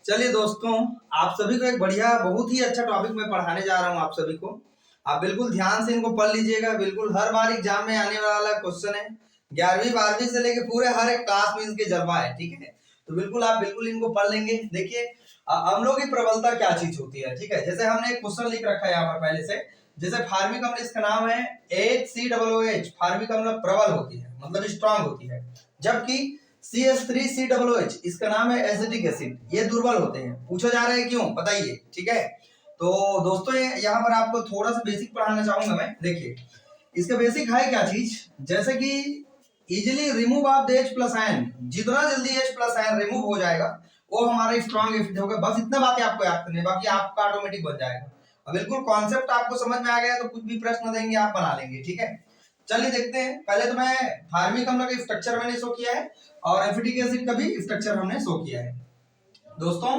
चलिए दोस्तों, आप सभी को एक बढ़िया बहुत ही अच्छा टॉपिक मैं पढ़ाने जा रहा हूँ आप सभी को। आप बिल्कुल ध्यान से इनको पढ़ लीजिएगा। बिल्कुल हर बार एग्जाम में आने वाला क्वेश्चन है। 11वीं 12वीं से लेके पूरे हर एक क्लास में इनके जलवा है, ठीक है। तो बिल्कुल आप बिल्कुल इनको पढ़ लेंगे। देखिए अम्लों की प्रबलता क्या चीज होती है, ठीक है। जैसे हमने एक क्वेश्चन लिख रखा है यहाँ पर पहले से। जैसे फार्मिक अम्ल, इसका नाम है HCOOH। फार्मिक अम्ल प्रबल होती है, मतलब स्ट्रांग होती है। जबकि CH3COOH, इसका नाम है एसिटिक एसिड, ये दुर्बल होते हैं। पूछा जा रहा है क्यों, बताइए, ठीक है। तो दोस्तों यहाँ पर आपको थोड़ा सा बेसिक पढ़ाना चाहूंगा मैं। देखिए इसका बेसिक है क्या चीज, जैसे कि easily remove of the H plus ion. जितना जल्दी H प्लस आयन रिमूव हो जाएगा वो हमारा स्ट्रॉन्ग एसिड होगा। बस इतना बातें आपको याद करनी है, बाकी आपका ऑटोमेटिक बन जाएगा। अब बिल्कुल कॉन्सेप्ट आपको समझ में आ गया तो कुछ भी प्रश्न देंगे आप बना लेंगे, ठीक है। चलिए देखते हैं। पहले तो मैं फार्मिक अम्ल का स्ट्रक्चर मैंने शो किया है और एसिटिक एसिड का भी स्ट्रक्चर हमने शो किया है। दोस्तों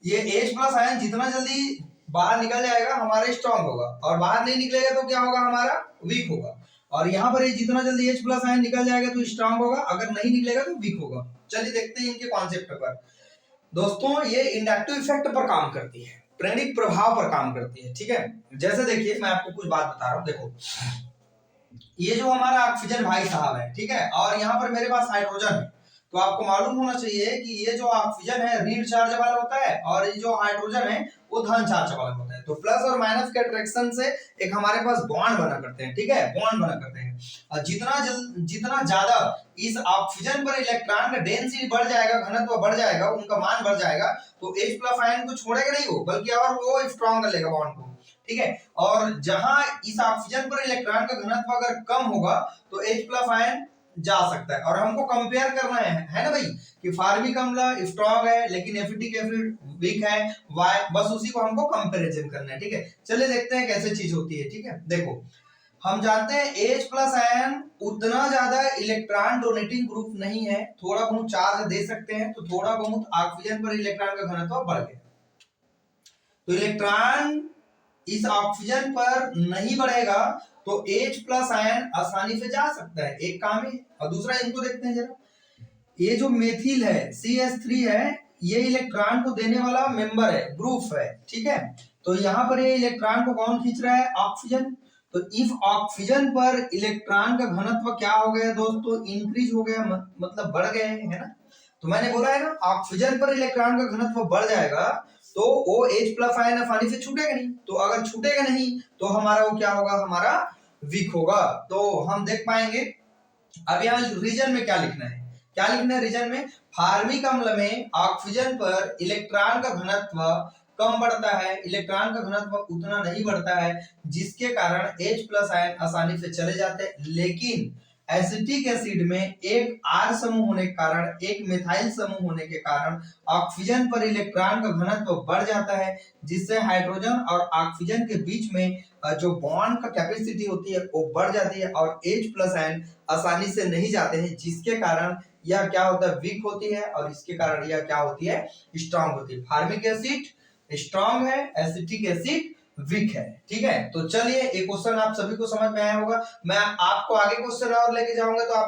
ये H प्लस आयन जितना जल्दी बाहर निकल जाएगा हमारा स्ट्रॉन्ग होगा, और बाहर नहीं निकलेगा तो क्या होगा, हमारा वीक होगा। और यहाँ पर ये जितना जल्दी H प्लस आयन निकल जाएगा तो स्ट्रॉन्ग होगा, अगर नहीं निकलेगा तो वीक होगा। चलिए देखते हैं इनके कॉन्सेप्ट पर। दोस्तों ये इंडक्टिव इफेक्ट पर काम करती है, प्रेरक प्रभाव पर काम करती है, ठीक है। जैसे देखिए मैं आपको कुछ बात बता रहा हूँ। देखो ये जो हमारा ऑक्सीजन भाई साहब है, ठीक है, और यहाँ पर मेरे पास हाइड्रोजन है। तो आपको मालूम होना चाहिए कि ये जो ऑक्सीजन है ऋण चार्ज वाला होता है और ये जो हाइड्रोजन है वो धन चार्ज वाला होता है। तो प्लस और माइनस के अट्रैक्शन से एक हमारे पास बॉन्ड बना करते हैं, ठीक है, बॉन्ड बना करते हैं। और जितना ज्यादा इस ऑक्सीजन पर इलेक्ट्रॉन का डेंसिटी बढ़ जाएगा, घनत्व बढ़ जाएगा, उनका मान बढ़ जाएगा, तो H प्लस आयन को छोड़ेगा नहीं वो, बल्कि और वो स्ट्रॉन्ग कर लेगा बॉन्ड को, ठीक है। और जहां इस ऑक्सीजन पर इलेक्ट्रॉन का घनत्व अगर कम होगा तो H प्लस आयन जा सकता है। और हमको कंपेयर करना है ना भाई, कि फार्मिक अम्ल स्ट्रॉन्ग है लेकिन एसिटिक एसिड वीक है, वाई, बस उसी को हमको कंपैरिजन करना है, ठीक है। चलिए देखते हैं कैसे चीज होती है, ठीक है। देखो हम जानते हैं H प्लस आयन उतना ज्यादा इलेक्ट्रॉन डोनेटिंग ग्रुप नहीं है, थोड़ा बहुत चार्ज दे सकते हैं, तो थोड़ा बहुत ऑक्सीजन पर इलेक्ट्रॉन का घनत्व बढ़ गया। तो इलेक्ट्रॉन इस ऑक्सीजन पर नहीं बढ़ेगा तो H प्लस आयन आसानी से जा सकता है, एक काम है। और दूसरा इनको देखते हैं जरा, ये जो मेथिल है CH3 है, ये इलेक्ट्रॉन को देने वाला मेंबर है, ग्रुप है, ठीक है। तो यहाँ पर ये इलेक्ट्रॉन को कौन खींच रहा है, ऑक्सीजन। तो इफ ऑक्सीजन पर इलेक्ट्रॉन का घनत्व क्या हो गया दोस्तों, इंक्रीज हो गया, मतलब बढ़ गए, है ना। तो मैंने बोला है ना, ऑक्सीजन पर इलेक्ट्रॉन का घनत्व बढ़ जाएगा तो वो H प्लस आयन आसानी से छूटेगा नहीं। तो अगर छूटेगा नहीं तो हमारा वो क्या होगा, हमारा वीक होगा। तो हम देख पाएंगे। अब यहाँ रीजन में क्या लिखना है, क्या लिखना है रीजन में, फार्मिक अम्ल में ऑक्सीजन पर इलेक्ट्रॉन का घनत्व कम बढ़ता है, इलेक्ट्रॉन का घनत्व उतना नहीं बढ़ता है, जिसके कारण H प्लस आयन आसानी से चले जाते हैं। लेकिन एसिटिक एसिड में एक R समूह होने के कारण, एक मिथाइल समूह होने के कारण ऑक्सीजन पर इलेक्ट्रॉन का घनत्व बढ़ जाता है, जिससे हाइड्रोजन और ऑक्सीजन के बीच में जो बॉन्ड का कैपेसिटी होती है वो बढ़ जाती है और H प्लस आयन आसानी से नहीं जाते हैं, जिसके कारण यह क्या होता है, वीक होती है, और इसके कारण यह क्या होती है, स्ट्रांग होती है। फार्मिक एसिड स्ट्रांग है, एसिटिक एसिड वीक है, ठीक है। तो चलिए एक क्वेश्चन आप सभी को समझ में आया होगा। मैं आपको आगे क्वेश्चन और लेके जाऊंगा तो आप